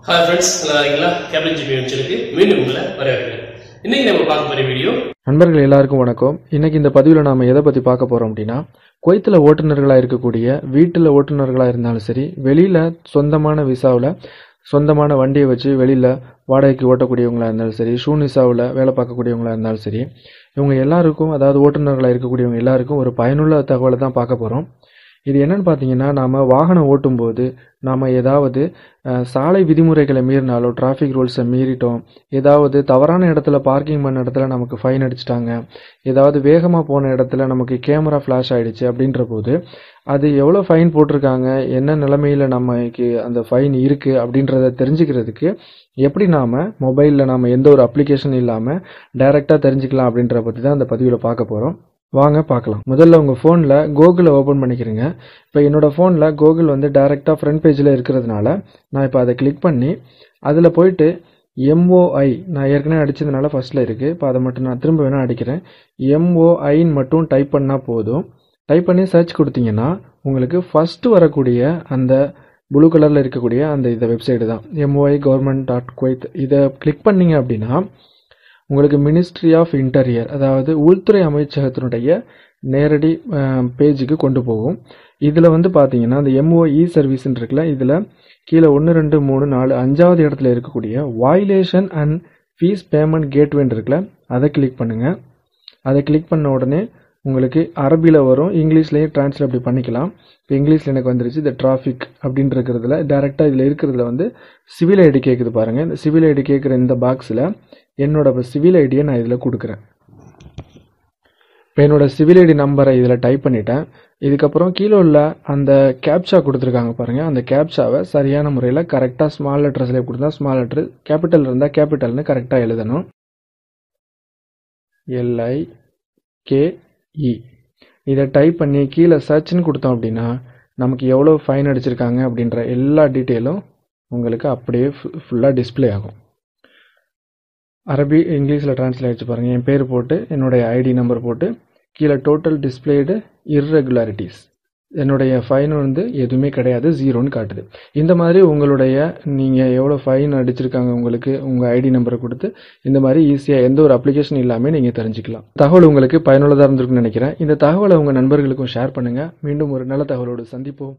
Hi friends, நல்லா இருக்கீங்களா? Captain GB வெப்சைட்டுக்கு மீண்டும் உங்களை வரவேற்கிறேன். இன்னைக்கு நம்ம பார்க்க போற வீடியோ. நண்பர்கள் எல்லாருக்கும் வணக்கம். இன்னைக்கு இந்த பதிவில் நாம எதை பத்தி பார்க்க போறோம் அப்படின்னா, குவைத்தில் ஓட்டுநர்களா இருக்கக்கூடிய, வீட்டில் ஓட்டுநர்களா இருந்தாலும் சரி, வெளியில சொந்தமான விசாவில் சொந்தமான வண்டியை வச்சு வெளியில வாடகைக்கு ஓட்டக்கூடியவங்களா இருந்தாலும் சரி, ஷூனிசாவில் வேலை பார்க்கக்கூடியவங்களா இருந்தாலும் சரி, இவங்க எல்லாருக்கும், அதாவது ஓட்டுநர்களாக இருக்கக்கூடியவங்க எல்லாருக்கும் ஒரு பயனுள்ள தகவலை தான் பார்க்க போறோம். இது என்னன்னு பார்த்தீங்கன்னா, நாம் வாகனம் ஓட்டும்போது நாம் ஏதாவது சாலை விதிமுறைகளை மீறினாலோ, டிராஃபிக் ரூல்ஸை மீறிட்டோம், ஏதாவது தவறான இடத்துல பார்க்கிங் பண்ண இடத்துல நமக்கு ஃபைன் அடிச்சிட்டாங்க, ஏதாவது வேகமாக போன இடத்துல நமக்கு கேமரா ஃப்ளாஷ் ஆகிடுச்சு அப்படின்ற போது அது எவ்வளோ ஃபைன் போட்டிருக்காங்க, என்ன நிலைமையில் நமக்கு அந்த ஃபைன் இருக்குது அப்படின்றத தெரிஞ்சுக்கிறதுக்கு எப்படி நாம் மொபைலில் நாம் எந்த ஒரு அப்ளிகேஷன் இல்லாமல் டைரெக்டாக தெரிஞ்சுக்கலாம் அப்படின்ற பற்றி தான் அந்த பதிவில் பார்க்க போகிறோம். வாங்க பார்க்கலாம். முதல்ல உங்கள் ஃபோனில் கூகுளை ஓப்பன் பண்ணிக்கிறீங்க. இப்போ என்னோடய ஃபோனில் கூகுள் வந்து டைரெக்டாக ஃப்ரண்ட் பேஜில் இருக்கிறதுனால நான் இப்போ அதை கிளிக் பண்ணி அதில் போயிட்டு MOI நான் ஏற்கனவே அடித்ததுனால ஃபஸ்ட்டில் இருக்குது. இப்போ அதை மட்டும் நான் திரும்ப வேணால் அடிக்கிறேன். MOIன்னு மட்டும் டைப் பண்ணால் போதும். டைப் பண்ணி சர்ச் கொடுத்தீங்கன்னா உங்களுக்கு ஃபஸ்ட்டு வரக்கூடிய அந்த ப்ளூ கலரில் இருக்கக்கூடிய அந்த இந்த வெப்சைட்டு தான் MOI-government.kuwait. இதை கிளிக் பண்ணிங்க அப்படின்னா உங்களுக்கு மினிஸ்ட்ரி ஆஃப் இன்டீரியர், அதாவது உள்துறை அமைச்சகத்தினுடைய நேரடி பேஜுக்கு கொண்டு போகும். இதில் வந்து பார்த்தீங்கன்னா இந்த MOE சர்வீஸ்ன்னு இருக்குல்ல, இதில் கீழே 1 2 3 4 5வது இடத்துல இருக்கக்கூடிய வயலேஷன் அண்ட் ஃபீஸ் பேமெண்ட் கேட்வேன்னு இருக்குல்ல, அதை கிளிக் பண்ணுங்கள். அதை கிளிக் பண்ண உடனே உங்களுக்கு அரபியில் வரும், இங்கிலீஷ்லேயே ட்ரான்ஸ்லேட் அப்படி பண்ணிக்கலாம். இப்போ இங்கிலீஷில் எனக்கு வந்துருச்சு. இந்த டிராஃபிக் அப்படின்னு இருக்கிறதுல டைரெக்டாக இதில் இருக்கிறதுல வந்து சிவில் ஐடி கேட்குது பாருங்கள். இந்த சிவில் ஐடி கேட்குற இந்த பாக்ஸில் என்னோட சிவில் ஐடியை நான் இதில் கொடுக்குறேன். இப்போ என்னோட சிவில் ஐடி நம்பரை இதில் டைப் பண்ணிட்டேன். இதுக்கப்புறம் கீழே உள்ள அந்த கேப்சா கொடுத்துருக்காங்க பாருங்கள், அந்த கேப்சாவை சரியான முறையில் கரெக்டாக ஸ்மால் லெட்டர்ஸ்லேயே கொடுத்தா ஸ்மால் லெட்டர், கேபிட்டல் இருந்தால் கேபிட்டல்னு கரெக்டாக எழுதணும். LIKE இதை டைப் பண்ணி கீழே சர்ச்னு கொடுத்தோம் அப்படின்னா நமக்கு எவ்வளோ ஃபைன் அடிச்சிருக்காங்க அப்படின்ற எல்லா டீட்டெயிலும் உங்களுக்கு அப்படியே ஃபுல்லாக டிஸ்பிளே ஆகும். அரபி இங்கிலீஷில் ட்ரான்ஸ்லேட் ஆகிடுச்சு பாருங்கள். என் பேர் போட்டு என்னுடைய ஐடி நம்பர் போட்டு கீழே டோட்டல் டிஸ்பிளேடு இர்ரெகுலாரிட்டிஸ், என்னுடைய ஃபைன் வந்து எதுவுமே கிடையாது, 0ன்னு காட்டுது. இந்த மாதிரி உங்களுடைய நீங்கள் எவ்வளோ ஃபைன் அடிச்சிருக்காங்க உங்களுக்கு உங்கள் ஐடி நம்பரை கொடுத்து இந்த மாதிரி ஈஸியாக எந்த ஒரு அப்ளிகேஷன் இல்லாமல் நீங்கள் தெரிஞ்சுக்கலாம். தகவல் உங்களுக்கு பயனுள்ளதாக இருந்திருக்குன்னு நினைக்கிறேன். இந்த தகவலை உங்கள் நண்பர்களுக்கும் ஷேர் பண்ணுங்கள். மீண்டும் ஒரு நல்ல தகவலோடு சந்திப்போம்.